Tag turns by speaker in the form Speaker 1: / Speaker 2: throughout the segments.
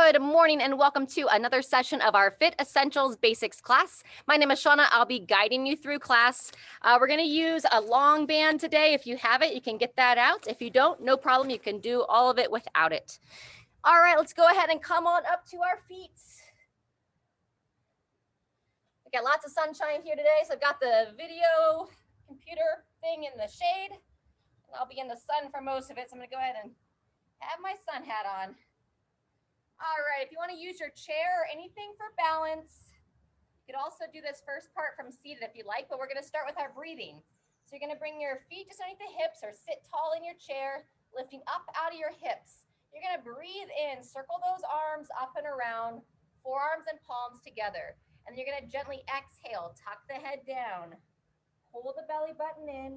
Speaker 1: Good morning and welcome to another session of our Fit Essentials Basics class. My name is Shauna. I'll be guiding you through class. We're going to use a long band today. If you have it, you can get that out. If you don't, no problem. You can do all of it without it. All right, let's go ahead and come on up to our feet. We got lots of sunshine here today, so I've got the video computer thing in the shade. And I'll be in the sun for most of it, so I'm going to go ahead and have my sun hat on. All right, if you want to use your chair or anything for balance, you could also do this first part from seated if you like, but we're going to start with our breathing. So you're going to bring your feet just underneath the hips or sit tall in your chair, lifting up out of your hips. You're going to breathe in, circle those arms up and around, forearms and palms together. And then you're going to gently exhale, tuck the head down, hold the belly button in,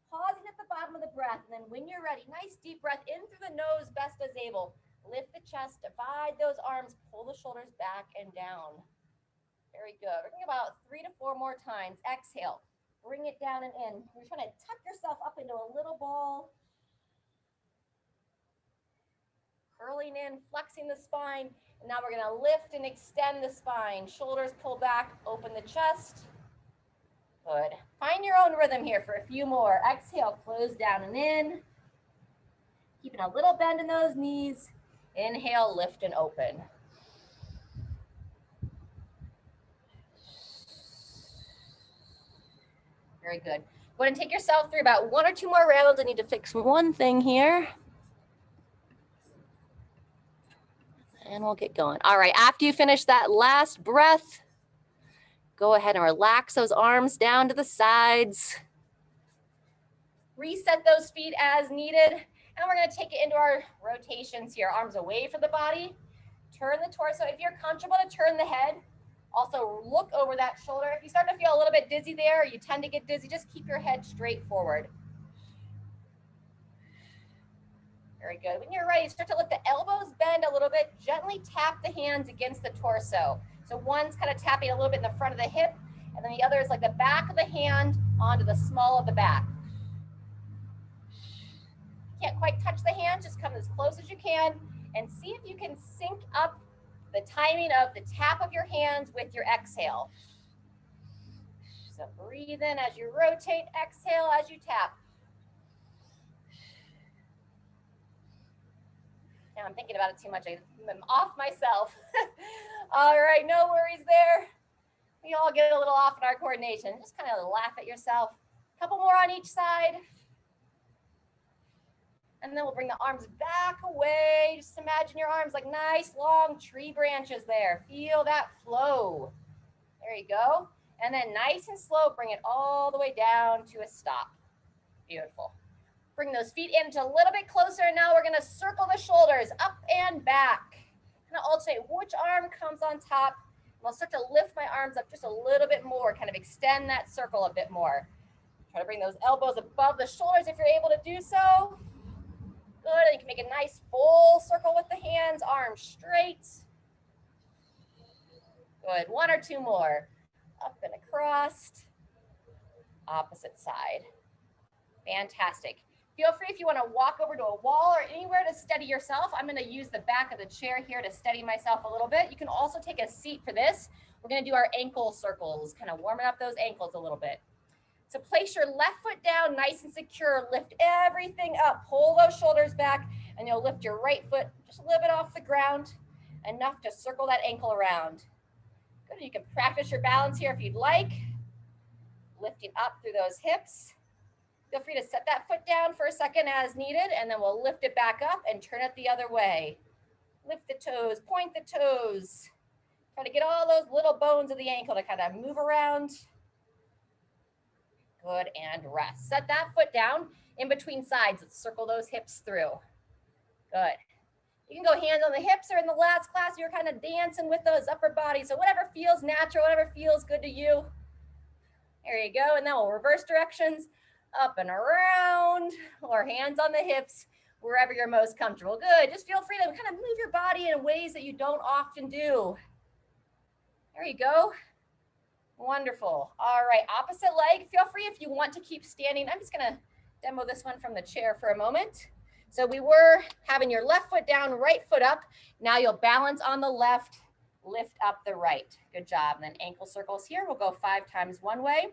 Speaker 1: pausing at the bottom of the breath. And then when you're ready, nice deep breath in through the nose, best as able. Lift the chest, divide those arms, pull the shoulders back and down. Very good. We're doing about 3 to 4 more times. Exhale, bring it down and in. You're trying to tuck yourself up into a little ball. Curling in, flexing the spine. And now we're going to lift and extend the spine. Shoulders pull back, open the chest. Good. Find your own rhythm here for a few more. Exhale, close down and in. Keeping a little bend in those knees. Inhale, lift and open. Very good. Go ahead and take yourself through about 1 or 2 more rounds. I need to fix one thing here. And we'll get going. All right, after you finish that last breath, go ahead and relax those arms down to the sides. Reset those feet as needed. And we're going to take it into our rotations here. Arms away from the body. Turn the torso. If you're comfortable to turn the head, also look over that shoulder. If you start to feel a little bit dizzy there, or you tend to get dizzy, just keep your head straight forward. Very good. When you're ready, start to let the elbows bend a little bit. Gently tap the hands against the torso. So one's kind of tapping a little bit in the front of the hip, and then the other is like the back of the hand onto the small of the back. Can't quite touch the hand, just come as close as you can and see if you can sync up the timing of the tap of your hands with your exhale. So breathe in as you rotate, exhale as you tap. Now I'm thinking about it too much, I'm off myself. All right, no worries there. We all get a little off in our coordination. Just kind of laugh at yourself. A couple more on each side. And then we'll bring the arms back away. Just imagine your arms like nice long tree branches there. Feel that flow. There you go. And then nice and slow, bring it all the way down to a stop. Beautiful. Bring those feet in to a little bit closer. And now we're going to circle the shoulders up and back. Kind of alternate which arm comes on top. And I'll start to lift my arms up just a little bit more, kind of extend that circle a bit more. Try to bring those elbows above the shoulders if you're able to do so. Good, and you can make a nice full circle with the hands, arms straight. Good, 1 or 2 more. Up and across. Opposite side. Fantastic. Feel free if you want to walk over to a wall or anywhere to steady yourself. I'm going to use the back of the chair here to steady myself a little bit. You can also take a seat for this. We're going to do our ankle circles, kind of warming up those ankles a little bit. So place your left foot down nice and secure. Lift everything up. Pull those shoulders back, and you'll lift your right foot just a little bit off the ground, enough to circle that ankle around. Good. You can practice your balance here if you'd like. Lifting up through those hips. Feel free to set that foot down for a second as needed, and then we'll lift it back up and turn it the other way. Lift the toes, point the toes. Try to get all those little bones of the ankle to kind of move around. Good, and rest. Set that foot down in between sides. Let's circle those hips through. Good. You can go hands on the hips, or in the last class, you were kind of dancing with those upper bodies. So whatever feels natural, whatever feels good to you. There you go. And then we'll reverse directions, up and around, or hands on the hips, wherever you're most comfortable. Good. Just feel free to kind of move your body in ways that you don't often do. There you go. Wonderful. All right, opposite leg. Feel free if you want to keep standing. I'm just going to demo this one from the chair for a moment. So we were having your left foot down, right foot up. Now you'll balance on the left, lift up the right. Good job. And then ankle circles here. We'll go 5 times one way.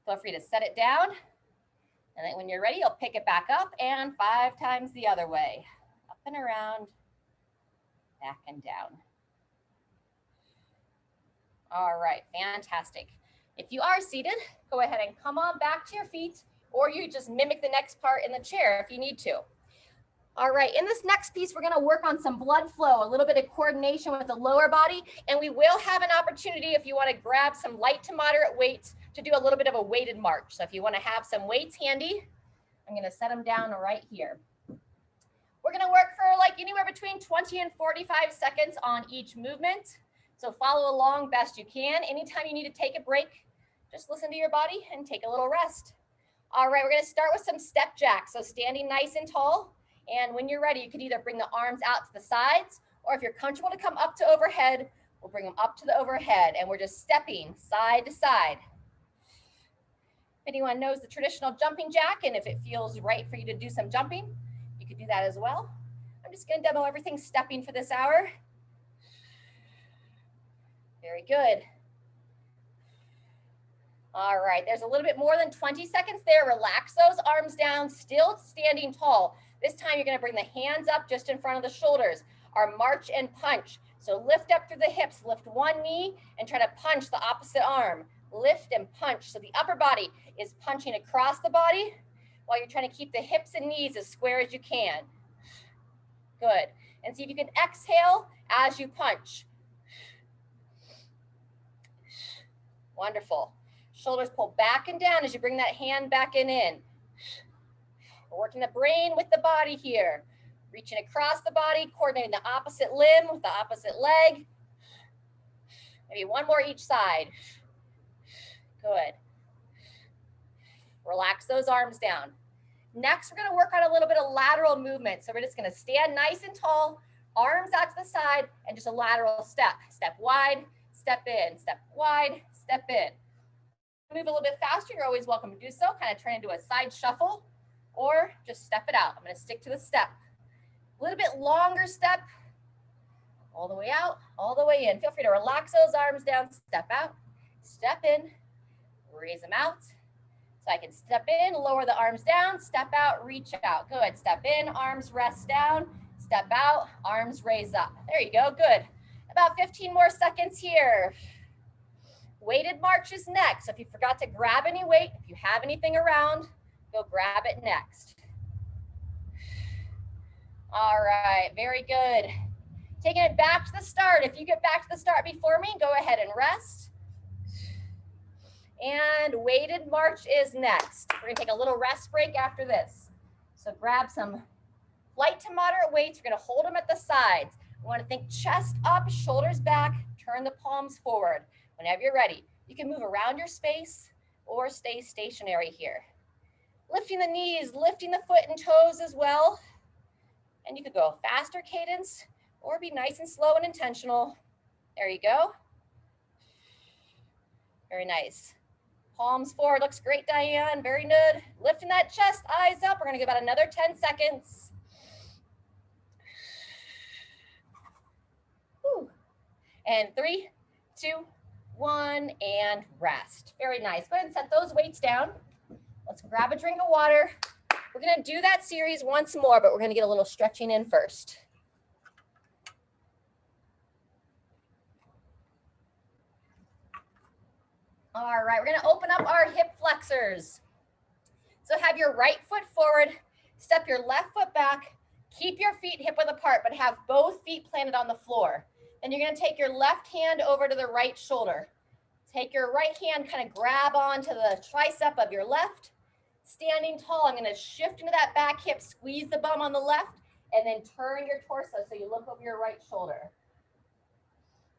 Speaker 1: Feel free to set it down. And then when you're ready, you'll pick it back up and 5 times the other way. Up and around, back and down. All right, fantastic. If you are seated, go ahead and come on back to your feet, or you just mimic the next part in the chair if you need to. All right, in this next piece, we're gonna work on some blood flow, a little bit of coordination with the lower body, and we will have an opportunity if you wanna grab some light to moderate weights to do a little bit of a weighted march. So if you wanna have some weights handy, I'm gonna set them down right here. We're gonna work for like anywhere between 20 and 45 seconds on each movement. So follow along best you can. Anytime you need to take a break, just listen to your body and take a little rest. All right, we're gonna start with some step jacks. So standing nice and tall. And when you're ready, you can either bring the arms out to the sides, or if you're comfortable to come up to overhead, we'll bring them up to the overhead. And we're just stepping side to side. If anyone knows the traditional jumping jack, and if it feels right for you to do some jumping, you could do that as well. I'm just gonna demo everything stepping for this hour. Very good. All right, there's a little bit more than 20 seconds there. Relax those arms down, still standing tall. This time you're gonna bring the hands up just in front of the shoulders. Our march and punch. So lift up through the hips, lift one knee and try to punch the opposite arm. Lift and punch. So the upper body is punching across the body while you're trying to keep the hips and knees as square as you can. Good. And see if you can exhale as you punch. Wonderful. Shoulders pull back and down as you bring that hand back and in. We're working the brain with the body here. Reaching across the body, coordinating the opposite limb with the opposite leg. Maybe one more each side. Good. Relax those arms down. Next, we're gonna work on a little bit of lateral movement. So we're just gonna stand nice and tall, arms out to the side, and just a lateral step. Step wide, step in, step wide, step in. Move a little bit faster, you're always welcome to do so. Kind of turn into a side shuffle, or just step it out. I'm gonna stick to the step. A little bit longer step, all the way out, all the way in. Feel free to relax those arms down, step out, step in, raise them out. So I can step in, lower the arms down, step out, reach out. Good, step in, arms rest down, step out, arms raise up. There you go, good. About 15 more seconds here. Weighted march is next. So if you forgot to grab any weight, if you have anything around, go grab it next. All right, very good. Taking it back to the start. If you get back to the start before me, go ahead and rest. And weighted march is next. We're gonna take a little rest break after this. So grab some light to moderate weights. We're gonna hold them at the sides. We wanna think chest up, shoulders back, turn the palms forward. Whenever you're ready, you can move around your space or stay stationary here. Lifting the knees, lifting the foot and toes as well. And you could go faster cadence or be nice and slow and intentional. There you go. Very nice. Palms forward, looks great, Diane, very good. Lifting that chest, eyes up. We're gonna give about another 10 seconds. Whew. And 3, 2, 1, and rest. Very nice. Go ahead and set those weights down. Let's grab a drink of water. We're gonna do that series once more, but we're gonna get a little stretching in first. All right, we're gonna open up our hip flexors. So have your right foot forward, step your left foot back, keep your feet hip width apart, but have both feet planted on the floor. Then you're gonna take your left hand over to the right shoulder. Take your right hand, kind of grab onto the tricep of your left. Standing tall, I'm gonna shift into that back hip, squeeze the bum on the left, and then turn your torso so you look over your right shoulder.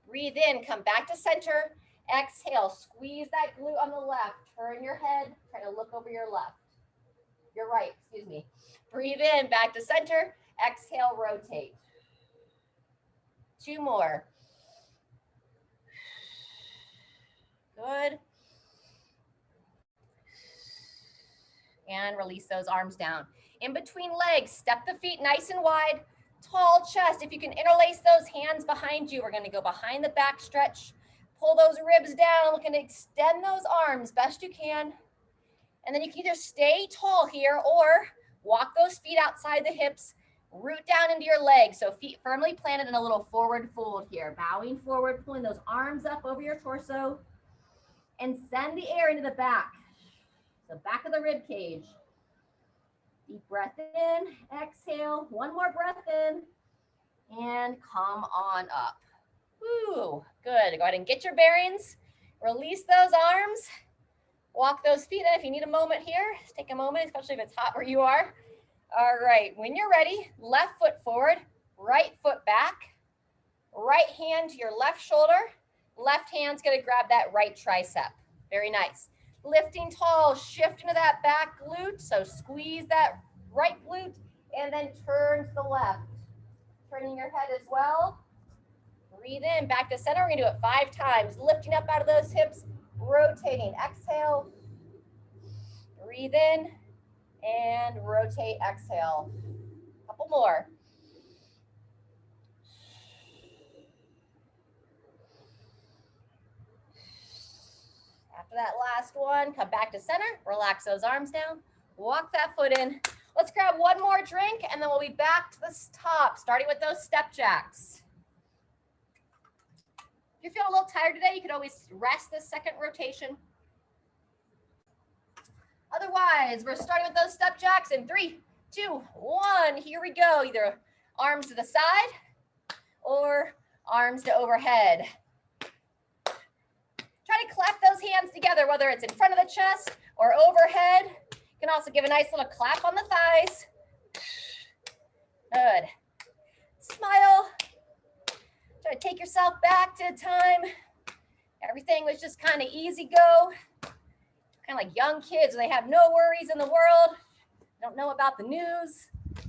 Speaker 1: Breathe in, come back to center. Exhale, squeeze that glute on the left. Turn your head, try to look over your left. Your right, excuse me. Breathe in, back to center. Exhale, rotate. 2 more. Good. and release those arms down. In between legs, step the feet nice and wide, tall chest. If you can interlace those hands behind you, we're gonna go behind the back stretch, pull those ribs down, looking to extend those arms best you can. And then you can either stay tall here or walk those feet outside the hips, root down into your legs. So feet firmly planted in a little forward fold here, bowing forward, pulling those arms up over your torso, and send the air into the back. So back of the rib cage. Deep breath in, exhale, one more breath in, and come on up. Woo, good. Go ahead and get your bearings. Release those arms. Walk those feet in. If you need a moment here, just take a moment, especially if it's hot where you are. All right, when you're ready, left foot forward, right foot back, right hand to your left shoulder, left hand's gonna grab that right tricep. Very nice. Lifting tall, shift into that back glute, so squeeze that right glute, and then turn to the left. Turning your head as well. Breathe in, back to center. We're gonna do it 5 times. Lifting up out of those hips, rotating. Exhale. Breathe in and rotate, exhale. Couple more. After that last one, come back to center, relax those arms down, walk that foot in. Let's grab one more drink and then we'll be back to the top, starting with those step jacks. If you're feeling a little tired today, you could always rest this second rotation. Otherwise, we're starting with those step jacks in 3, 2, 1. Here we go. Either arms to the side or arms to overhead. Try to clap those hands together, whether it's in front of the chest or overhead. You can also give a nice little clap on the thighs. Good. Smile. Try to take yourself back to a time everything was just kind of easy go. Kind of like young kids when they have no worries in the world, don't know about the news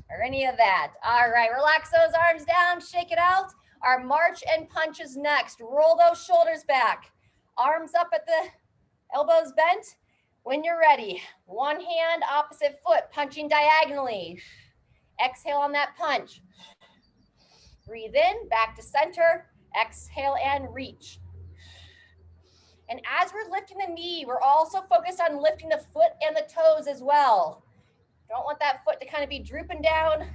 Speaker 1: or any of that. All right, relax those arms down, shake it out. Our march and punch is next. Roll those shoulders back. Arms up at the elbows bent. When you're ready, one hand, opposite foot, punching diagonally. Exhale on that punch. Breathe in, back to center. Exhale and reach. And as we're lifting the knee, we're also focused on lifting the foot and the toes as well. Don't want that foot to kind of be drooping down.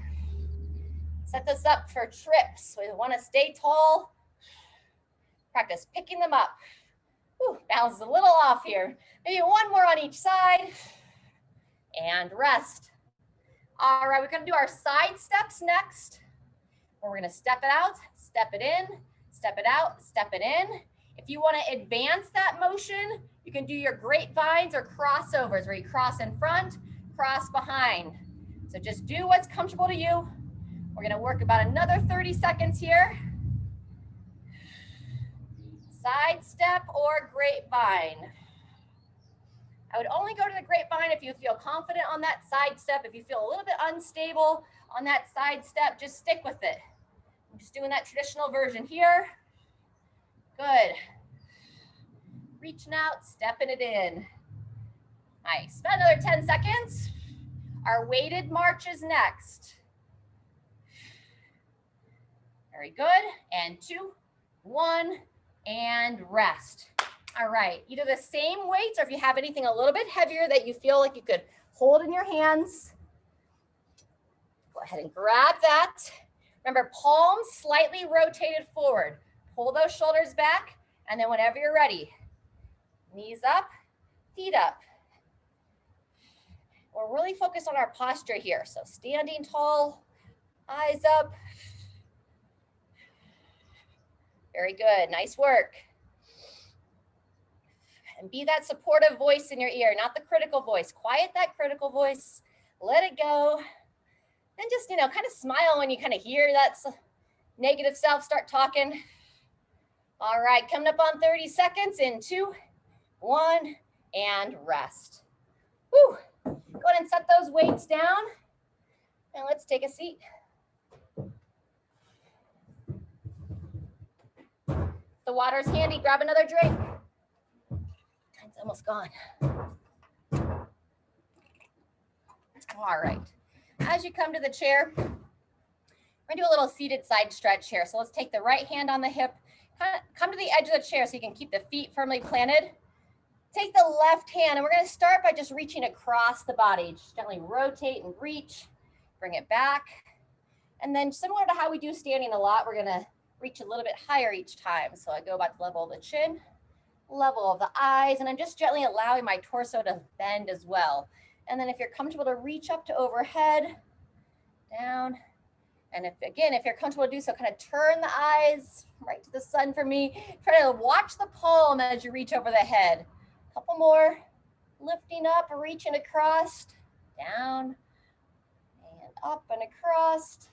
Speaker 1: Set this up for trips. We want to stay tall. Practice picking them up. Whew, balance is a little off here. Maybe one more on each side. And rest. All right, we're going to do our side steps next. We're going to step it out, step it in, step it out, step it in. If you want to advance that motion, you can do your grapevines or crossovers where you cross in front, cross behind. So just do what's comfortable to you. We're going to work about another 30 seconds here. Side step or grapevine. I would only go to the grapevine if you feel confident on that side step. If you feel a little bit unstable on that side step, just stick with it. I'm just doing that traditional version here. Good. Reaching out, stepping it in. Nice. About another 10 seconds. Our weighted march is next. Very good. And 2, 1, and rest. All right. Either the same weights or if you have anything a little bit heavier that you feel like you could hold in your hands, go ahead and grab that. Remember, palms slightly rotated forward. Pull those shoulders back, and then whenever you're ready, knees up, feet up. We're really focused on our posture here. So standing tall, eyes up. Very good, nice work. And be that supportive voice in your ear, not the critical voice. Quiet that critical voice, let it go. Then just, kind of smile when you kind of hear that negative self start talking. All right, coming up on 30 seconds in 2, 1, and rest. Whew. Go ahead and set those weights down. And let's take a seat. The water's handy, grab another drink. Time's almost gone. All right. As you come to the chair, we're gonna do a little seated side stretch here. So let's take the right hand on the hip, come to the edge of the chair so you can keep the feet firmly planted. Take the left hand, and we're gonna start by just reaching across the body. Just gently rotate and reach, bring it back. And then similar to how we do standing a lot, we're gonna reach a little bit higher each time. So I go about the level of the chin, level of the eyes, and I'm just gently allowing my torso to bend as well. And then if you're comfortable to reach up to overhead, down. And if you're comfortable to do so, kind of turn the eyes right to the sun for me. Try to watch the palm as you reach over the head. A couple more, lifting up, reaching across, down, and up and across,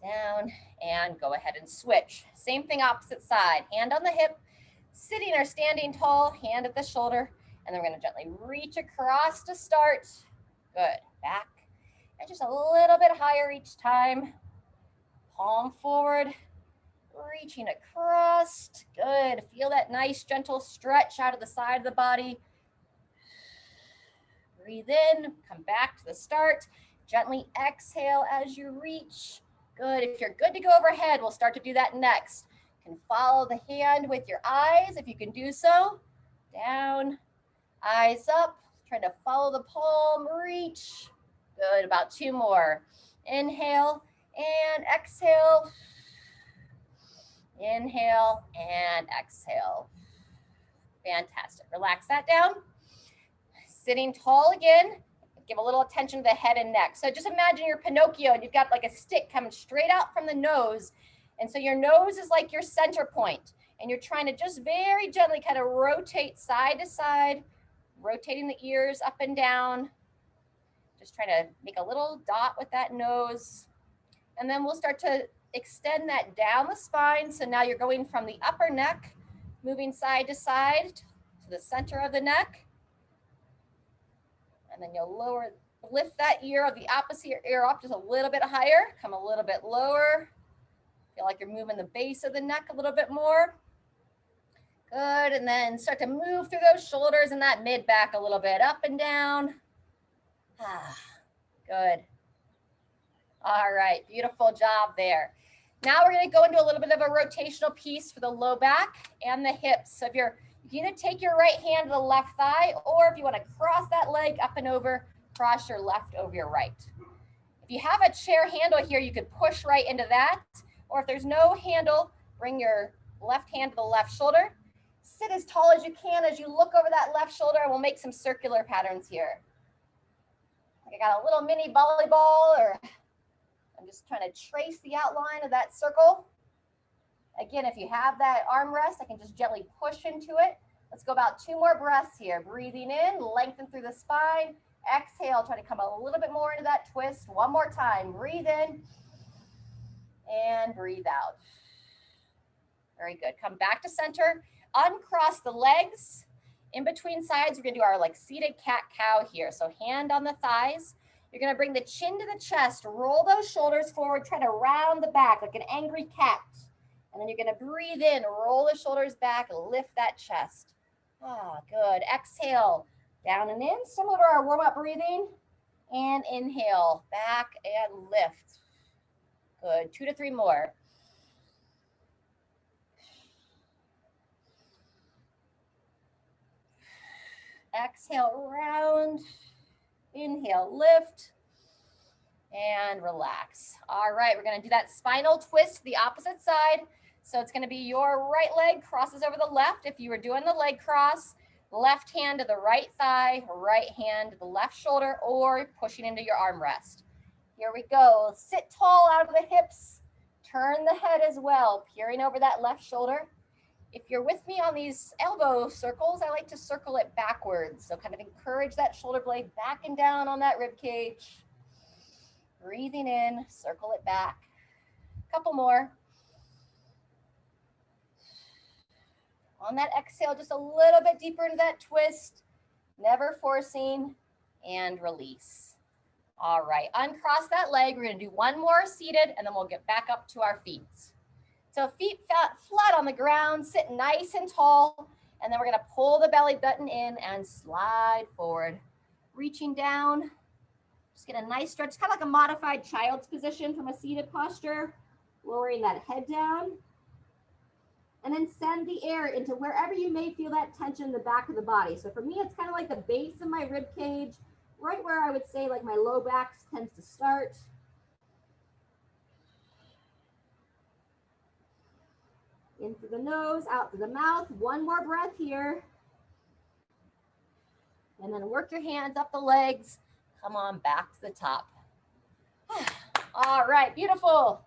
Speaker 1: down, and go ahead and switch. Same thing, opposite side. Hand on the hip, sitting or standing tall, hand at the shoulder, and then we're gonna gently reach across to start. Good, back, and just a little bit higher each time. Palm forward, reaching across. Good, feel that nice gentle stretch out of the side of the body. Breathe in, come back to the start. Gently exhale as you reach. Good, if you're good to go overhead, we'll start to do that next. You can follow the hand with your eyes if you can do so. Down, eyes up, trying to follow the palm, reach. Good, about 2 more. Inhale and exhale. Inhale and exhale. Fantastic, relax that down. Sitting tall again, give a little attention to the head and neck. So just imagine you're Pinocchio and you've got like a stick coming straight out from the nose. And so your nose is like your center point. And you're trying to just very gently kind of rotate side to side, rotating the ears up and down. Just trying to make a little dot with that nose. And then we'll start to extend that down the spine. So now you're going from the upper neck, moving side to side to the center of the neck. And then you'll lift that ear of the opposite ear up just a little bit higher, come a little bit lower. Feel like you're moving the base of the neck a little bit more. Good, and then start to move through those shoulders and that mid back a little bit, up and down. Good. All right, beautiful job there. Now we're gonna go into a little bit of a rotational piece for the low back and the hips. So if you can either take your right hand to the left thigh, or if you wanna cross that leg up and over, cross your left over your right. If you have a chair handle here, you could push right into that, or if there's no handle, bring your left hand to the left shoulder. Sit as tall as you can as you look over that left shoulder, and we'll make some circular patterns here. I got a little mini volleyball, or I'm just trying to trace the outline of that circle. Again, if you have that armrest, I can just gently push into it. Let's go about 2 more breaths here. Breathing in, lengthen through the spine. Exhale, try to come a little bit more into that twist. 1 more time. Breathe in and breathe out. Very good. Come back to center. Uncross the legs. In between sides, we're gonna do our like seated cat-cow here. So hand on the thighs. You're gonna bring the chin to the chest, roll those shoulders forward, try to round the back like an angry cat. And then you're gonna breathe in, roll the shoulders back, lift that chest. Good. Exhale, down and in, similar to our warm-up breathing. And inhale, back and lift. Good, 2 to 3 more. Exhale, round. Inhale, lift. And relax. All right, we're gonna do that spinal twist to the opposite side. So it's gonna be your right leg crosses over the left. If you were doing the leg cross, left hand to the right thigh, right hand to the left shoulder, or pushing into your armrest. Here we go. Sit tall out of the hips. Turn the head as well, peering over that left shoulder. If you're with me on these elbow circles, I like to circle it backwards. So kind of encourage that shoulder blade back and down on that rib cage. Breathing in, circle it back. Couple more. On that exhale, just a little bit deeper into that twist, never forcing, and release. All right, uncross that leg. We're gonna do 1 more seated, and then we'll get back up to our feet. So feet flat on the ground, sit nice and tall, and then we're gonna pull the belly button in and slide forward. Reaching down, Just get a nice stretch, kind of like a modified child's position from a seated posture, lowering that head down. And then send the air into wherever you may feel that tension in the back of the body. So for me, it's kind of like the base of my rib cage, right where I would say like my low back tends to start. In through the nose, out through the mouth. One more breath here. And then work your hands up the legs. Come on back to the top. All right, beautiful.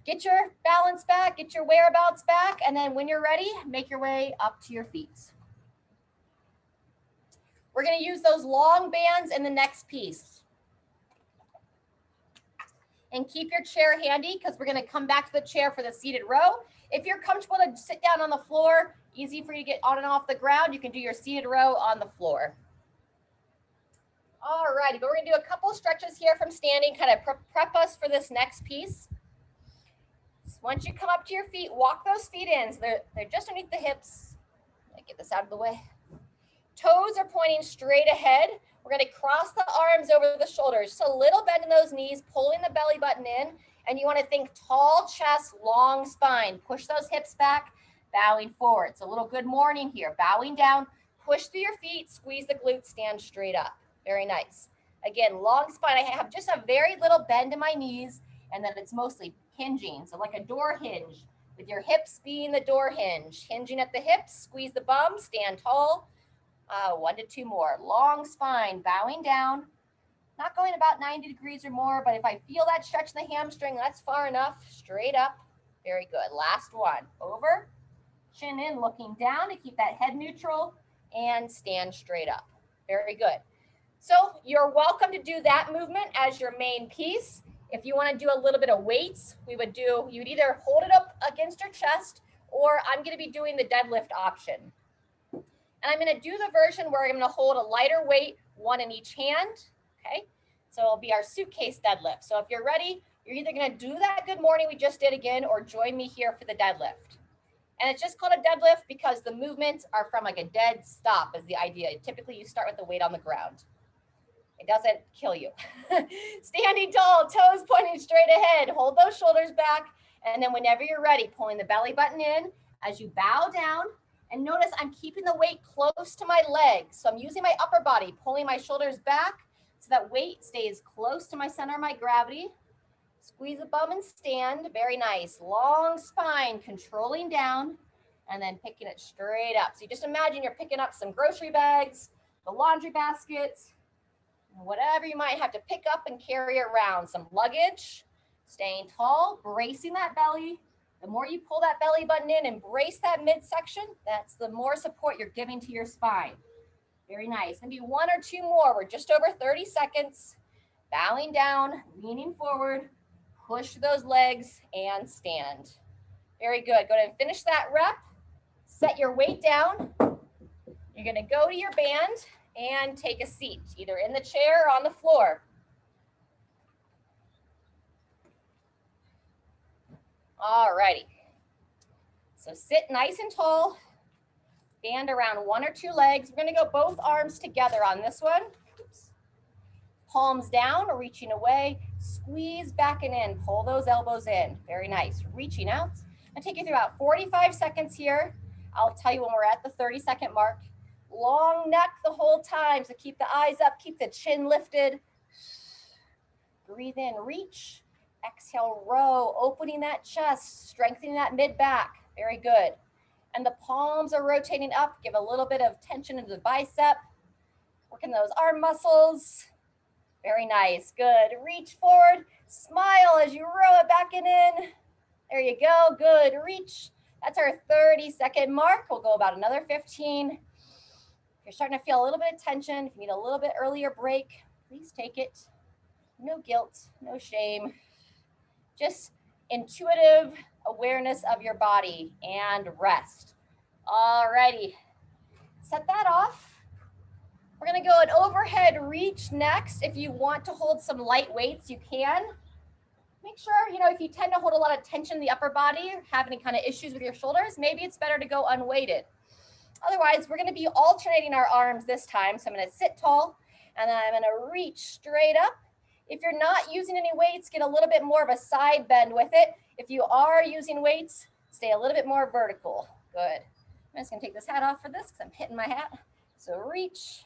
Speaker 1: Get your balance back, get your whereabouts back, and then when you're ready, make your way up to your feet. We're going to use those long bands in the next piece. And keep your chair handy because we're going to come back to the chair for the seated row. If you're comfortable to sit down on the floor, easy for you to get on and off the ground, you can do your seated row on the floor. All righty, but we're going to do a couple stretches here from standing, kind of prep us for this next piece. So once you come up to your feet, walk those feet in. So they're just underneath the hips. Let me get this out of the way. Toes are pointing straight ahead. We're going to cross the arms over the shoulders. Just a little bend in those knees, pulling the belly button in. And you want to think tall chest, long spine. Push those hips back, bowing forward. So a little good morning here. Bowing down, push through your feet, squeeze the glutes, stand straight up. Very nice. Again, long spine. I have just a very little bend in my knees, and then it's mostly hinging. So like a door hinge, with your hips being the door hinge. Hinging at the hips, squeeze the bum, stand tall. 1 to 2 more. Long spine, bowing down. Not going about 90 degrees or more, but if I feel that stretch in the hamstring, that's far enough. Straight up. Very good. Last one. Over. Chin in, looking down to keep that head neutral, and stand straight up. Very good. So you're welcome to do that movement as your main piece. If you want to do a little bit of weights, you'd either hold it up against your chest, or I'm going to be doing the deadlift option. And I'm going to do the version where I'm going to hold a lighter weight, one in each hand. Okay, so it'll be our suitcase deadlift. So if you're ready, you're either going to do that good morning we just did again, or join me here for the deadlift. And it's just called a deadlift because the movements are from like a dead stop is the idea. Typically you start with the weight on the ground. It doesn't kill you. Standing tall, toes pointing straight ahead. Hold those shoulders back. And then whenever you're ready, pulling the belly button in as you bow down. And notice I'm keeping the weight close to my legs. So I'm using my upper body, pulling my shoulders back so that weight stays close to my center of my gravity. Squeeze the bum and stand. Very nice. Long spine, controlling down, and then picking it straight up. So you just imagine you're picking up some grocery bags, the laundry baskets, whatever you might have to pick up and carry around. Some luggage, staying tall, bracing that belly. The more you pull that belly button in and brace that midsection, that's the more support you're giving to your spine. Very nice. Maybe 1 or 2 more. We're just over 30 seconds. Bowing down, leaning forward, push those legs and stand. Very good. Go ahead and finish that rep. Set your weight down. You're going to go to your band and take a seat, either in the chair or on the floor. All righty. So sit nice and tall. Band around 1 or 2 legs. We're going to go both arms together on this one. Oops. Palms down, reaching away. Squeeze back and in. Pull those elbows in. Very nice. Reaching out. I'll take you through about 45 seconds here. I'll tell you when we're at the 30-second mark. Long neck the whole time, so keep the eyes up, keep the chin lifted. Breathe in, reach. Exhale, row, opening that chest, strengthening that mid-back. Very good. And the palms are rotating up. Give a little bit of tension into the bicep. Working those arm muscles. Very nice, good. Reach forward, smile as you row it back and in. There you go, good, reach. That's our 30-second mark. We'll go about another 15. If you're starting to feel a little bit of tension, if you need a little bit earlier break, please take it. No guilt, no shame. Just intuitive awareness of your body and rest. All righty, set that off. We're gonna go an overhead reach next. If you want to hold some light weights, you can. Make sure, if you tend to hold a lot of tension in the upper body, or have any kind of issues with your shoulders, maybe it's better to go unweighted. Otherwise, we're gonna be alternating our arms this time. So I'm gonna sit tall, And then I'm gonna reach straight up. If you're not using any weights, get a little bit more of a side bend with it. If you are using weights, stay a little bit more vertical. Good. I'm just gonna take this hat off for this because I'm hitting my hat. So reach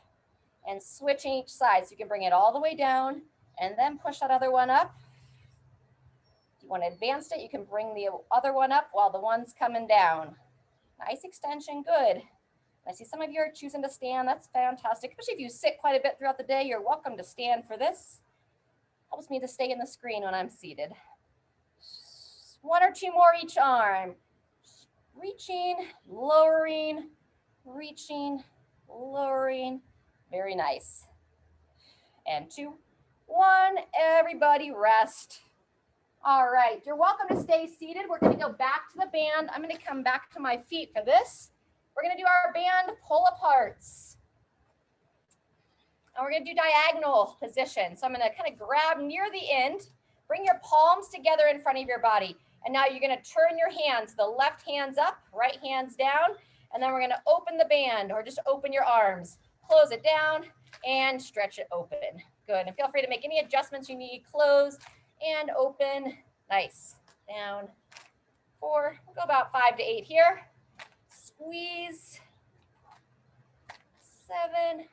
Speaker 1: and switching each side. So you can bring it all the way down and then push that other one up. If you want to advance it, you can bring the other one up while the one's coming down. Nice extension, good. I see some of you are choosing to stand. That's fantastic. Especially if you sit quite a bit throughout the day, you're welcome to stand for this. Helps me to stay in the screen when I'm seated. 1 or 2 more each arm. Reaching, lowering, reaching, lowering. Very nice. And 2, 1, everybody rest. All right, you're welcome to stay seated. We're gonna go back to the band. I'm gonna come back to my feet for this. We're gonna do our band pull aparts. And we're gonna do diagonal position. So I'm gonna kind of grab near the end, bring your palms together in front of your body. And now you're gonna turn your hands, the left hand's up, right hand's down, and then we're gonna open the band or just open your arms. Close it down and stretch it open. Good, and feel free to make any adjustments you need. Close and open, nice. Down, 4, we'll go about 5 to 8 here. Squeeze, 7,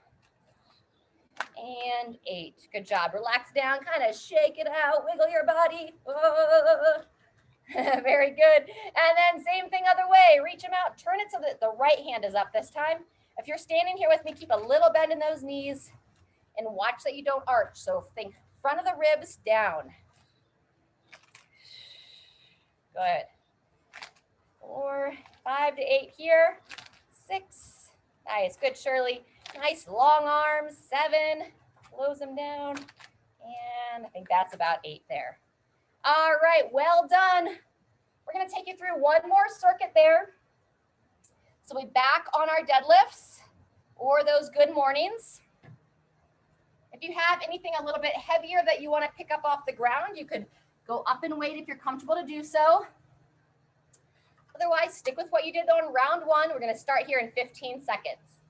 Speaker 1: and 8. Good job. Relax down, kind of shake it out, wiggle your body. Oh. Very good. And then same thing other way. Reach them out, turn it so that the right hand is up this time. If you're standing here with me, keep a little bend in those knees and watch that you don't arch. So think front of the ribs down. Good. 4, 5 to 8 here. 6. Nice. Good, Shirley. Nice long arms. 7. Close them down. And I think that's about 8 there. All right. Well done. We're going to take you through one more circuit there. So we're back on our deadlifts or those good mornings. If you have anything a little bit heavier that you want to pick up off the ground, you could go up in weight if you're comfortable to do so. Otherwise, stick with what you did on round 1. We're going to start here in 15 seconds.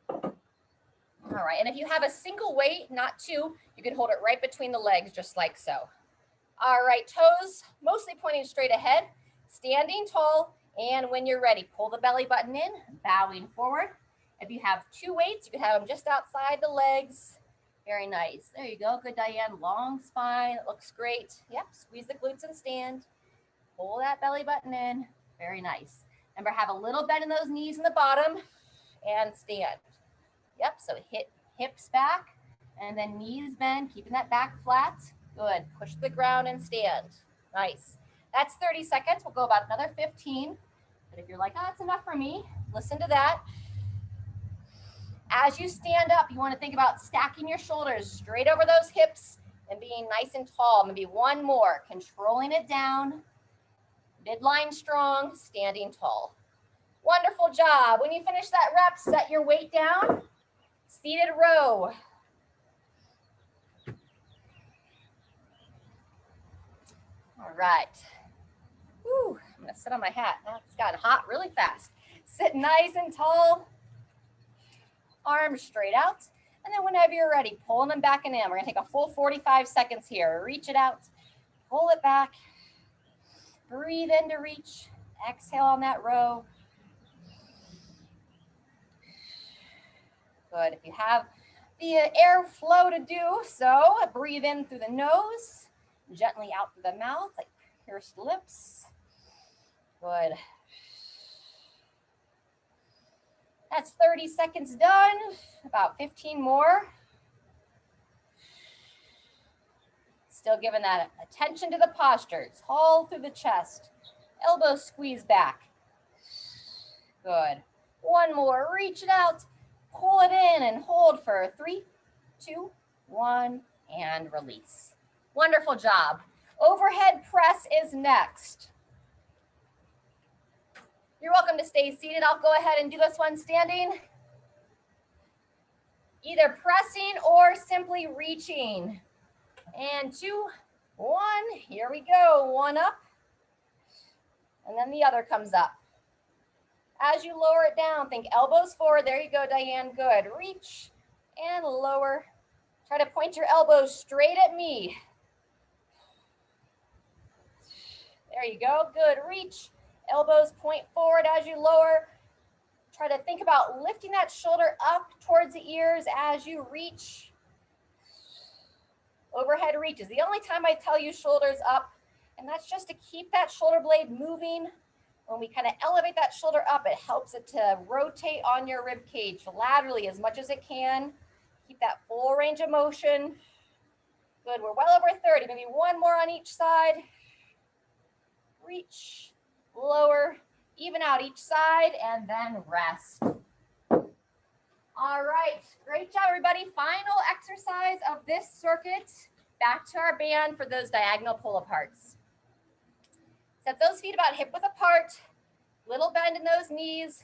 Speaker 1: All right, and if you have a single weight, not 2, you can hold it right between the legs, just like so. All right, toes mostly pointing straight ahead, standing tall, and when you're ready, pull the belly button in, bowing forward. If you have 2 weights, you can have them just outside the legs. Very nice. There you go. Good, Diane. Long spine. It looks great. Yep. Squeeze the glutes and stand. Pull that belly button in. Very nice. Remember, have a little bend in those knees in the bottom and stand. Yep. So hit hips back and then knees bend, keeping that back flat. Good. Push the ground and stand. Nice. That's 30 seconds. We'll go about another 15. But if you're like, oh, that's enough for me, listen to that. As you stand up, you want to think about stacking your shoulders straight over those hips and being nice and tall. Maybe one more, controlling it down, midline strong, standing tall. Wonderful job. When you finish that rep, set your weight down, seated row. All right. Whew, I'm going to sit on my hat. Now it's gotten hot really fast. Sit nice and tall. Arms straight out. And then whenever you're ready, pulling them back and in. We're going to take a full 45 seconds here. Reach it out. Pull it back. Breathe in to reach. Exhale on that row. Good. If you have the air flow to do so, breathe in through the nose. Gently out through the mouth, like pursed lips. Good. That's 30 seconds done, about 15 more. Still giving that attention to the posture. Tall through the chest. Elbows squeeze back. Good. One more, reach it out. Pull it in and hold for 3, 2, 1, and release. Wonderful job. Overhead press is next. You're welcome to stay seated. I'll go ahead and do this one standing. Either pressing or simply reaching. And 2, 1, here we go. One up. And then the other comes up. As you lower it down, think elbows forward. There you go, Diane. Good. Reach and lower. Try to point your elbows straight at me. There you go. Good. Reach. Elbows point forward as you lower. Try to think about lifting that shoulder up towards the ears as you reach. Overhead reaches. The only time I tell you shoulders up, and that's just to keep that shoulder blade moving. When we kind of elevate that shoulder up, it helps it to rotate on your rib cage laterally as much as it can. Keep that full range of motion. Good, we're well over 30, maybe one more on each side. Reach, lower, even out each side, and then rest. All right, great job, everybody. Final exercise of this circuit. Back to our band for those diagonal pull-aparts. Set those feet about hip width apart, little bend in those knees,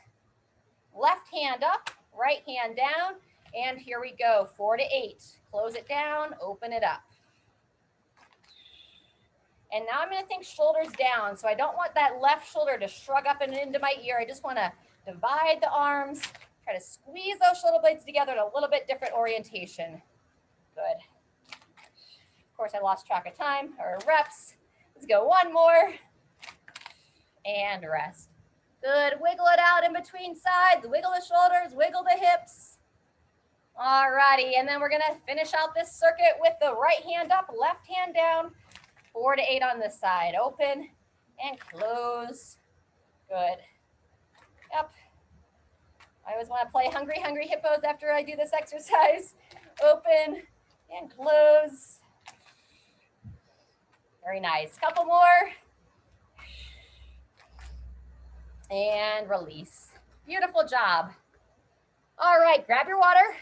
Speaker 1: left hand up, right hand down, and here we go, 4 to 8. Close it down, open it up. And now I'm gonna think shoulders down, so I don't want that left shoulder to shrug up and into my ear. I just wanna divide the arms, try to squeeze those shoulder blades together in a little bit different orientation. Good. Of course, I lost track of time, or reps. Let's go one more. And rest. Good, wiggle it out in between sides, wiggle the shoulders, wiggle the hips. All righty, and then we're gonna finish out this circuit with the right hand up, left hand down, 4 to 8 on this side. Open and close. Good. Yep. I always wanna play hungry, hungry hippos after I do this exercise. Open and close. Very nice, couple more. And release. Beautiful job. All right, grab your water.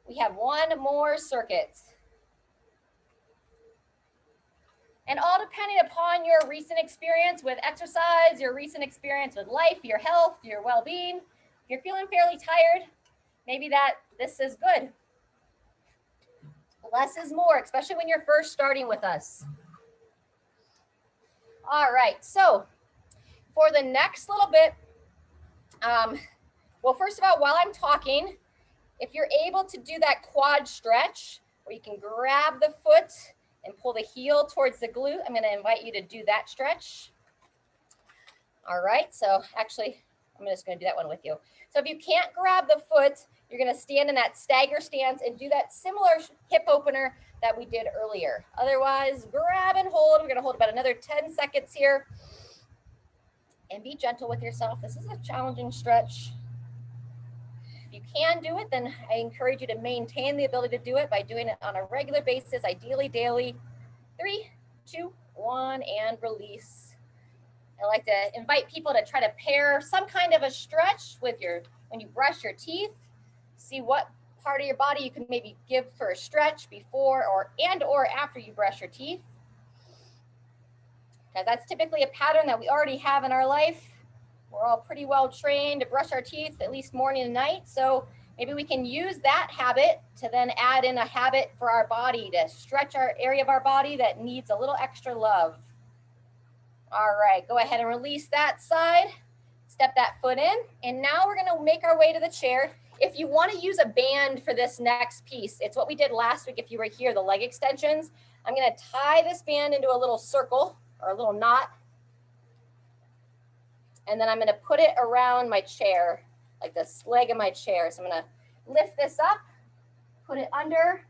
Speaker 1: We have one more circuit. And all depending upon your recent experience with exercise, your recent experience with life, your health, your well-being, if you're feeling fairly tired, maybe this is good. Less is more, especially when you're first starting with us. All right, so for the next little bit, well, first of all, while I'm talking, if you're able to do that quad stretch, where you can grab the foot and pull the heel towards the glute, I'm gonna invite you to do that stretch. All right, so actually, I'm just gonna do that one with you. So if you can't grab the foot, you're gonna stand in that stagger stance and do that similar hip opener that we did earlier. Otherwise, grab and hold. We're gonna hold about another 10 seconds here. And be gentle with yourself. This is a challenging stretch. If you can do it, then I encourage you to maintain the ability to do it by doing it on a regular basis, ideally daily. 3, 2, 1, and release. I like to invite people to try to pair some kind of a stretch with when you brush your teeth. See what part of your body you can maybe give for a stretch before or after you brush your teeth. Because that's typically a pattern that we already have in our life. We're all pretty well trained to brush our teeth at least morning and night. So maybe we can use that habit to then add in a habit for our body to stretch our area of our body that needs a little extra love. All right, go ahead and release that side. Step that foot in. And now we're gonna make our way to the chair. If you wanna use a band for this next piece, it's what we did last week if you were here, the leg extensions. I'm gonna tie this band into a little circle or a little knot. And then I'm gonna put it around my chair, like this leg of my chair. So I'm gonna lift this up, put it under,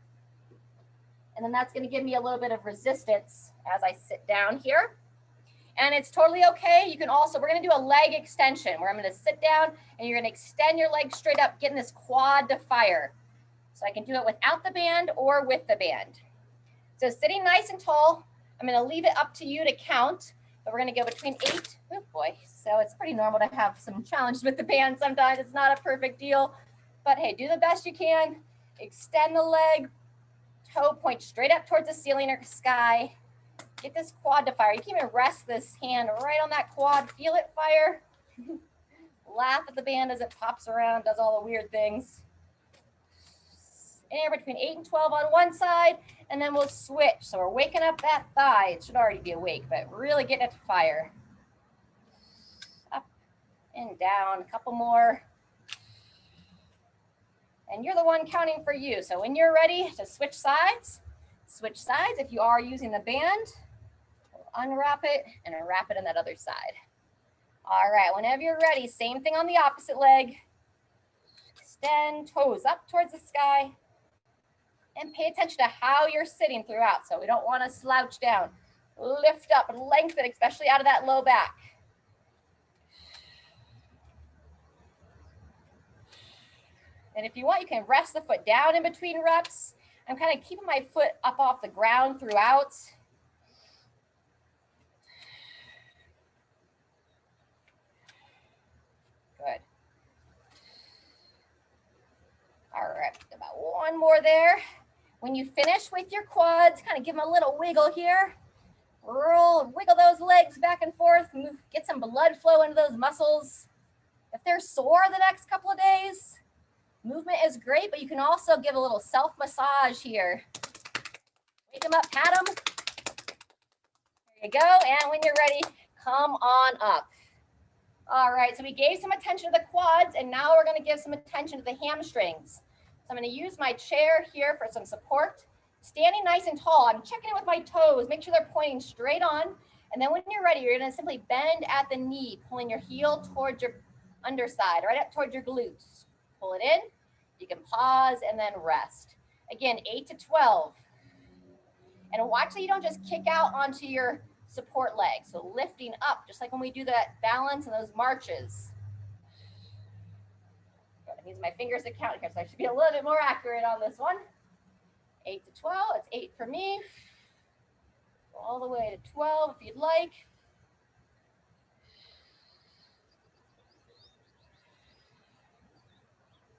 Speaker 1: and then that's gonna give me a little bit of resistance as I sit down here. And it's totally okay. You can also, we're gonna do a leg extension where I'm gonna sit down and you're gonna extend your legs straight up, getting this quad to fire. So I can do it without the band or with the band. So sitting nice and tall, I'm gonna leave it up to you to count, but we're gonna go between 8, oh boy. So it's pretty normal to have some challenges with the band sometimes. It's not a perfect deal, but hey, do the best you can. Extend the leg, toe point straight up towards the ceiling or sky. Get this quad to fire. You can even rest this hand right on that quad. Feel it fire. Laugh at the band as it pops around, does all the weird things. Anywhere between 8 and 12 on one side, and then we'll switch. So we're waking up that thigh. It should already be awake, but really getting it to fire. Up and down. A couple more. And you're the one counting for you. So when you're ready to switch sides. If you are using the band, we'll unwrap it and wrap it on that other side. All right, whenever you're ready, same thing on the opposite leg. Extend, toes up towards the sky. And pay attention to how you're sitting throughout. So we don't want to slouch down. Lift up and lengthen, especially out of that low back. And if you want, you can rest the foot down in between reps. I'm kind of keeping my foot up off the ground throughout. Good. All right, about one more there. When you finish with your quads, kind of give them a little wiggle here. Roll, wiggle those legs back and forth, move, get some blood flow into those muscles. If they're sore the next couple of days, movement is great, but you can also give a little self-massage here. Wake them up, pat them. There you go, and when you're ready, come on up. All right, so we gave some attention to the quads, and now we're gonna give some attention to the hamstrings. So I'm gonna use my chair here for some support. Standing nice and tall, I'm checking in with my toes, make sure they're pointing straight on. And then when you're ready, you're gonna simply bend at the knee, pulling your heel towards your underside, right up towards your glutes. Pull it in, you can pause and then rest. Again, 8 to 12. And watch that you don't just kick out onto your support leg. So lifting up, just like when we do that balance and those marches. I'm using my fingers to count here, so I should be a little bit more accurate on this one. 8 to 12, it's 8 for me. Go all the way to 12 if you'd like.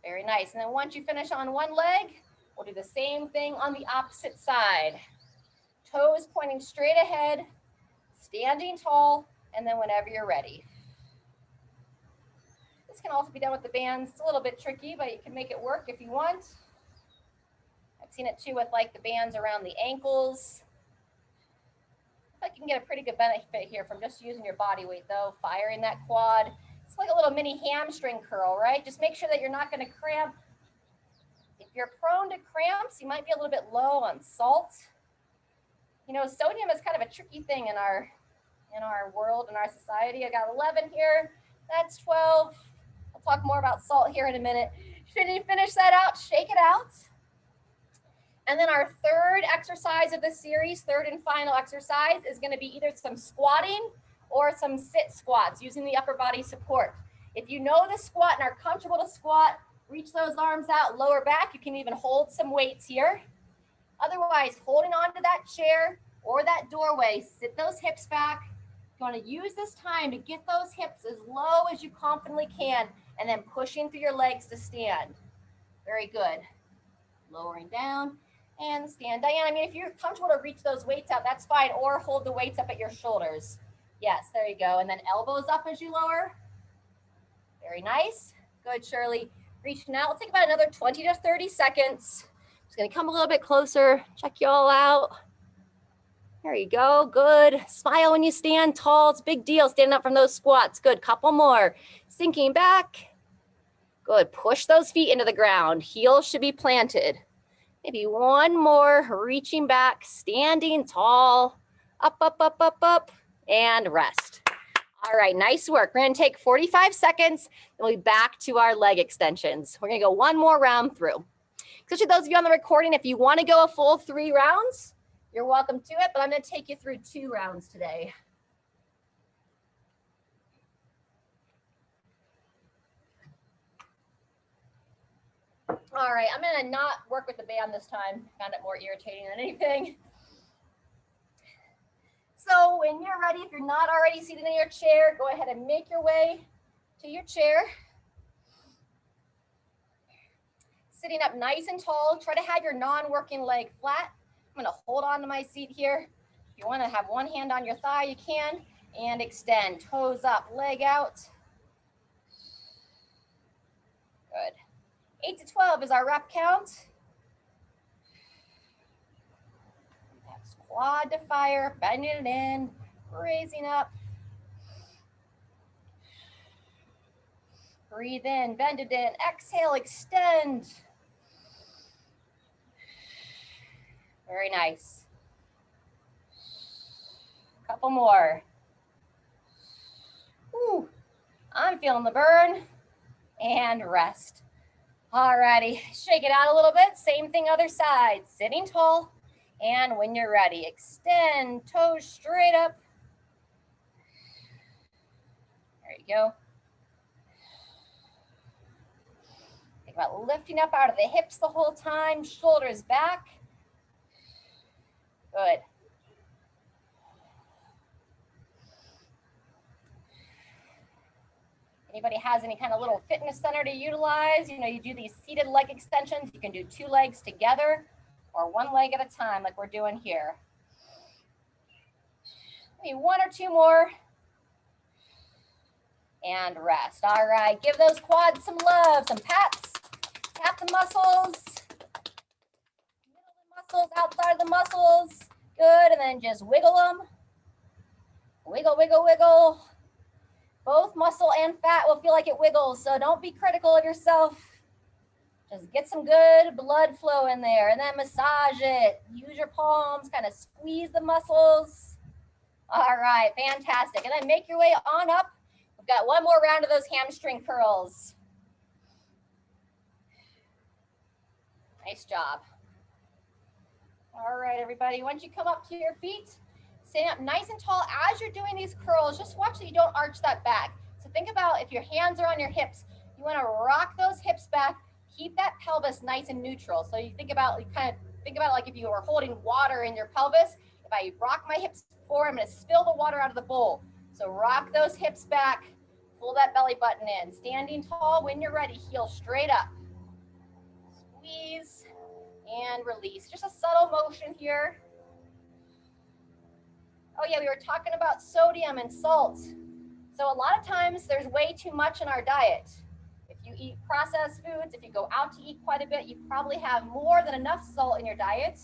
Speaker 1: Very nice. And then once you finish on one leg, we'll do the same thing on the opposite side. Toes pointing straight ahead, standing tall, and then whenever you're ready. This can also be done with the bands. It's a little bit tricky, but you can make it work if you want. I've seen it too with like the bands around the ankles. I think you can get a pretty good benefit here from just using your body weight though, firing that quad. It's like a little mini hamstring curl, right? Just make sure that you're not gonna cramp. If you're prone to cramps, you might be a little bit low on salt. You know, sodium is kind of a tricky thing in our world, in our society. I got 11 here, that's 12. I'll talk more about salt here in a minute. Should you finish that out, shake it out. And then our third exercise of this series, third and final exercise, is gonna be either some squatting or some sit squats using the upper body support. If you know the squat and are comfortable to squat, reach those arms out, lower back. You can even hold some weights here. Otherwise, holding on to that chair or that doorway, sit those hips back. You wanna use this time to get those hips as low as you confidently can and then pushing through your legs to stand. Very good. Lowering down and stand. Diane, I mean, if you're comfortable to reach those weights out, that's fine, or hold the weights up at your shoulders. Yes, there you go. And then elbows up as you lower. Very nice. Good, Shirley. Reaching out. We'll take about another 20 to 30 seconds. Just gonna come a little bit closer, check you all out. There you go, good. Smile when you stand tall, it's a big deal, standing up from those squats. Good, couple more. Sinking back. Good, push those feet into the ground. Heels should be planted. Maybe one more, reaching back, standing tall. Up, up, up, up, up, and rest. All right, nice work. We're gonna take 45 seconds, and we'll be back to our leg extensions. We're gonna go one more round through. Especially those of you on the recording, if you wanna go a full 3 rounds, you're welcome to it, but I'm gonna take you through 2 rounds today. All right, I'm gonna not work with the band this time. Found it more irritating than anything. So when you're ready, if you're not already seated in your chair, go ahead and make your way to your chair. Sitting up nice and tall, try to have your non-working leg flat. I'm gonna hold on to my seat here. If you wanna have one hand on your thigh, you can, and extend, toes up, leg out. Good. 8 to 12 is our rep count. That's quad to fire, bending it in, raising up. Breathe in, bend it in, exhale, extend. Very nice. Couple more. Whew. I'm feeling the burn. And rest. Alrighty, shake it out a little bit. Same thing other side. Sitting tall. And when you're ready, extend, toes straight up. There you go. Think about lifting up out of the hips the whole time, shoulders back. Good. Anybody has any kind of little fitness center to utilize? You know, you do these seated leg extensions. You can do 2 legs together or 1 leg at a time like we're doing here. Maybe 1 or 2 more. And rest. All right, give those quads some love, some pats. Tap the muscles. Middle of the muscles, outside of the muscles. Good, and then just wiggle them. Wiggle, wiggle, wiggle. Both muscle and fat will feel like it wiggles, so don't be critical of yourself. Just get some good blood flow in there, and then massage it. Use your palms, kind of squeeze the muscles. All right, fantastic. And then make your way on up. We've got 1 more round of those hamstring curls. Nice job. All right, everybody, once you come up to your feet, stand up nice and tall. As you're doing these curls, just watch that you don't arch that back. So think about if your hands are on your hips, you want to rock those hips back, keep that pelvis nice and neutral. So you think about it like if you were holding water in your pelvis. If I rock my hips forward, I'm going to spill the water out of the bowl. So rock those hips back, pull that belly button in. Standing tall, when you're ready, heel straight up. Squeeze and release. Just a subtle motion here. Oh yeah, we were talking about sodium and salt. So a lot of times there's way too much in our diet. If you eat processed foods, if you go out to eat quite a bit, you probably have more than enough salt in your diet.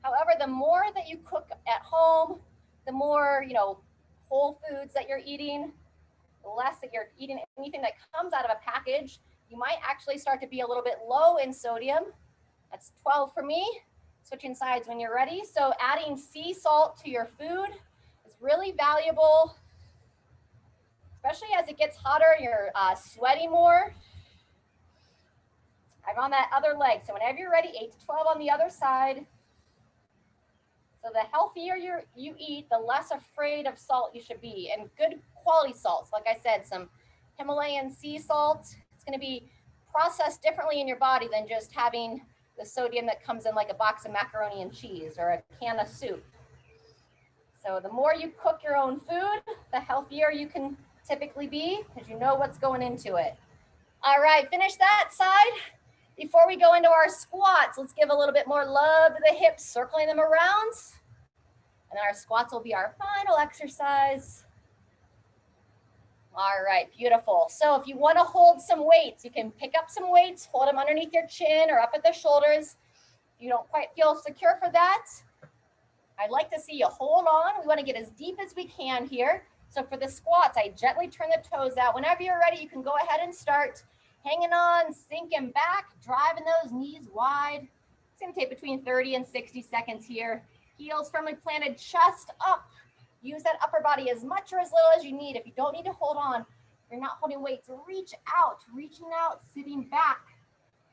Speaker 1: However, the more that you cook at home, the more, whole foods that you're eating, the less that you're eating anything that comes out of a package, you might actually start to be a little bit low in sodium. That's 12 for me. Switching sides when you're ready. So adding sea salt to your food is really valuable, especially as it gets hotter, you're sweating more. I'm on that other leg. So whenever you're ready, 8 to 12 on the other side. So the healthier you eat, the less afraid of salt you should be, and good quality salts. Like I said, some Himalayan sea salt. It's going to be processed differently in your body than just having the sodium that comes in like a box of macaroni and cheese or a can of soup. So the more you cook your own food, the healthier you can typically be because you know what's going into it. All right, finish that side. Before we go into our squats, let's give a little bit more love to the hips, circling them around. And our squats will be our final exercise. All right, beautiful. So if you want to hold some weights, you can pick up some weights, hold them underneath your chin or up at the shoulders. If you don't quite feel secure for that, I'd like to see you hold on. We want to get as deep as we can here. So for the squats, I gently turn the toes out. Whenever you're ready, you can go ahead and start. Hanging on, sinking back, driving those knees wide. It's going to take between 30 and 60 seconds here. Heels firmly planted, chest up. Use that upper body as much or as little as you need. If you don't need to hold on, if you're not holding weights, reach out, reaching out, sitting back,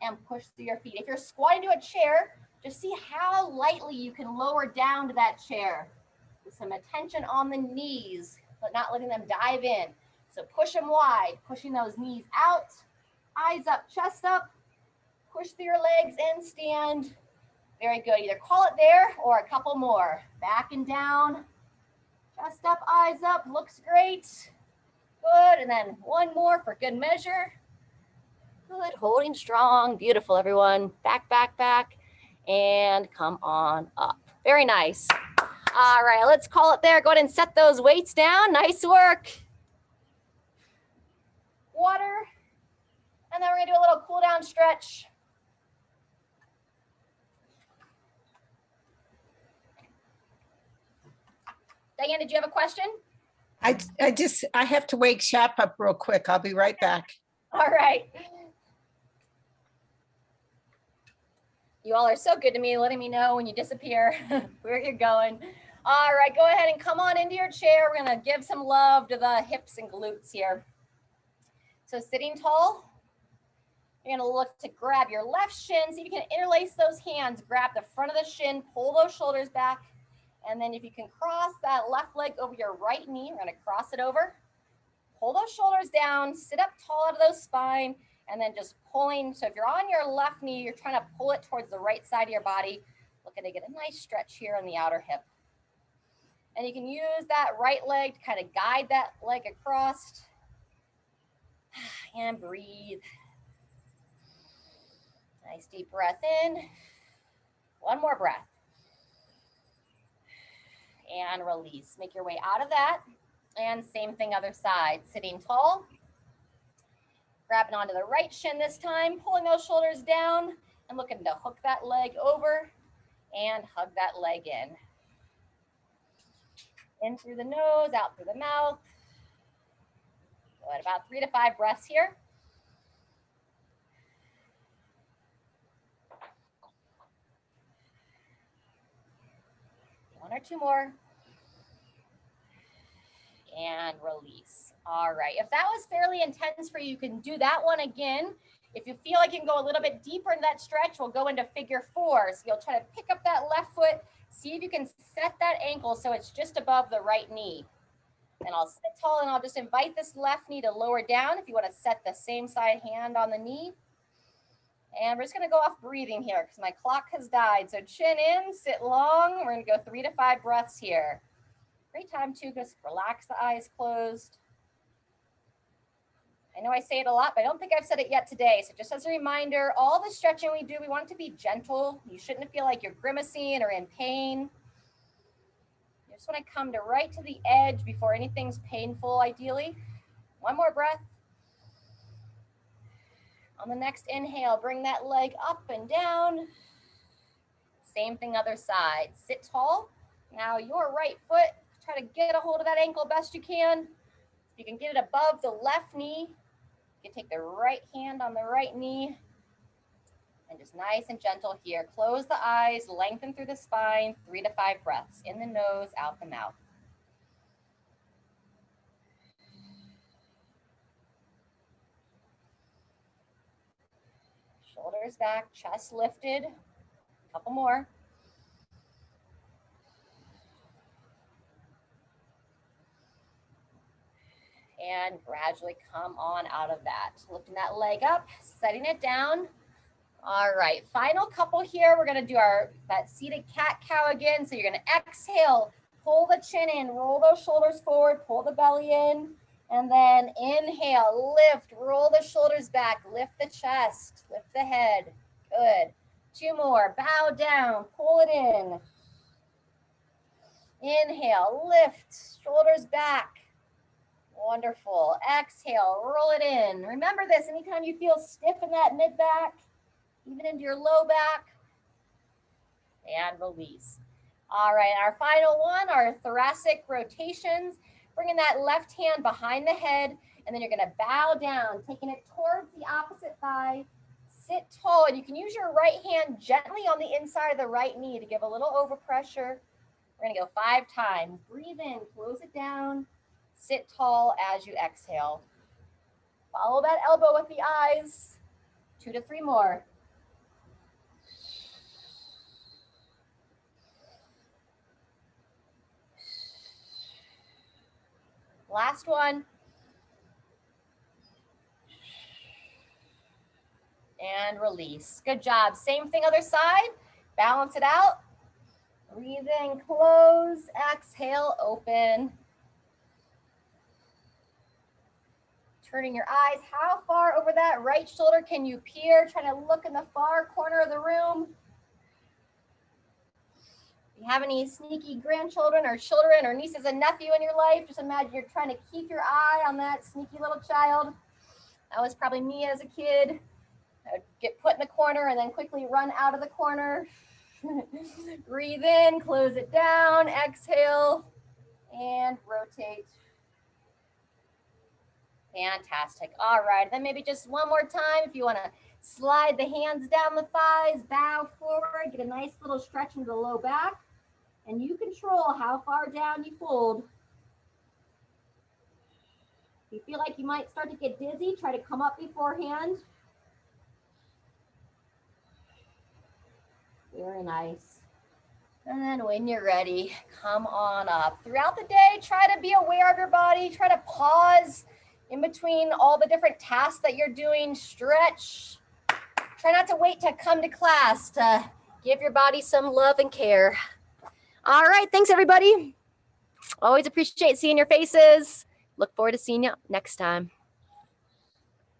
Speaker 1: and push through your feet. If you're squatting to a chair, just see how lightly you can lower down to that chair. With some attention on the knees, but not letting them dive in. So push them wide, pushing those knees out. Eyes up, chest up, push through your legs and stand. Very good. Either call it there or a couple more. Back and down, chest up, eyes up, looks great. Good, and then 1 more for good measure. Good, holding strong, beautiful everyone. Back, back, back, and come on up. Very nice. All right, let's call it there. Go ahead and set those weights down. Nice work. Water. And then we're gonna do a little cool down stretch. Diane, did you have a question?
Speaker 2: I have to wake Shap up real quick. I'll be right back.
Speaker 1: All right. You all are so good to me, letting me know when you disappear where you're going. All right, go ahead and come on into your chair. We're gonna give some love to the hips and glutes here. So sitting tall, you're gonna look to grab your left shin. See if you can interlace those hands, grab the front of the shin, pull those shoulders back. And then if you can cross that left leg over your right knee, we're gonna cross it over. Pull those shoulders down, sit up tall out of those spine, and then just pulling. So if you're on your left knee, you're trying to pull it towards the right side of your body. Looking to get a nice stretch here on the outer hip. And you can use that right leg to kind of guide that leg across. And breathe. Nice deep breath in. One more breath. And release. Make your way out of that. And same thing other side. Sitting tall. Grabbing onto the right shin this time, pulling those shoulders down and looking to hook that leg over and hug that leg in. In through the nose, out through the mouth. Good, about 3 to 5 breaths here. One or two more. And release. All right, if that was fairly intense for you, you can do that one again. If you feel like you can go a little bit deeper in that stretch, we'll go into figure 4. So you'll try to pick up that left foot, see if you can set that ankle so it's just above the right knee. And I'll sit tall and I'll just invite this left knee to lower down if you want to set the same side hand on the knee. And we're just going to go off breathing here because my clock has died. So chin in, sit long. We're going to go 3 to 5 breaths here. Great time to just relax the eyes closed. I know I say it a lot, but I don't think I've said it yet today. So just as a reminder, all the stretching we do, we want it to be gentle. You shouldn't feel like you're grimacing or in pain. You just want to come to right to the edge before anything's painful, ideally. One more breath. On the next inhale, bring that leg up and down. Same thing other side. Sit tall. Now your right foot, try to get a hold of that ankle best you can. If you can get it above the left knee, you can take the right hand on the right knee. And just nice and gentle here. Close the eyes, lengthen through the spine, 3 to 5 breaths. In the nose, out the mouth. Shoulders back, chest lifted. A couple more. And gradually come on out of that. Lifting that leg up, setting it down. All right, final couple here. We're gonna do that seated cat-cow again. So you're gonna exhale, pull the chin in, roll those shoulders forward, pull the belly in, and then inhale, lift, roll the shoulders back, lift the chest, lift the head. Good. 2 more, bow down, pull it in. Inhale, lift, shoulders back. Wonderful. Exhale, roll it in. Remember this, anytime you feel stiff in that mid-back, even into your low back, and release. All right, our final one, our thoracic rotations. Bringing that left hand behind the head, and then you're gonna bow down, taking it towards the opposite thigh. Sit tall, and you can use your right hand gently on the inside of the right knee to give a little overpressure. We're gonna go 5 times. Breathe in, close it down. Sit tall as you exhale. Follow that elbow with the eyes. 2 to 3 more. Last one. And release. Good job. Same thing other side. Balance it out. Breathe in, close. Exhale, open. Turning your eyes. How far over that right shoulder can you peer? Trying to look in the far corner of the room. If you have any sneaky grandchildren or children or nieces and nephew in your life, just imagine you're trying to keep your eye on that sneaky little child. That was probably me as a kid. I would get put in the corner and then quickly run out of the corner. Breathe in, close it down, exhale, and rotate. Fantastic. All right, then maybe just one more time if you want to slide the hands down the thighs, bow forward, get a nice little stretch into the low back, and you control how far down you fold. If you feel like you might start to get dizzy, try to come up beforehand. Very nice. And then when you're ready, come on up. Throughout the day, try to be aware of your body. Try to pause in between all the different tasks that you're doing. Stretch. Try not to wait to come to class to give your body some love and care. All right, thanks everybody. Always appreciate seeing your faces. Look forward to seeing you next time.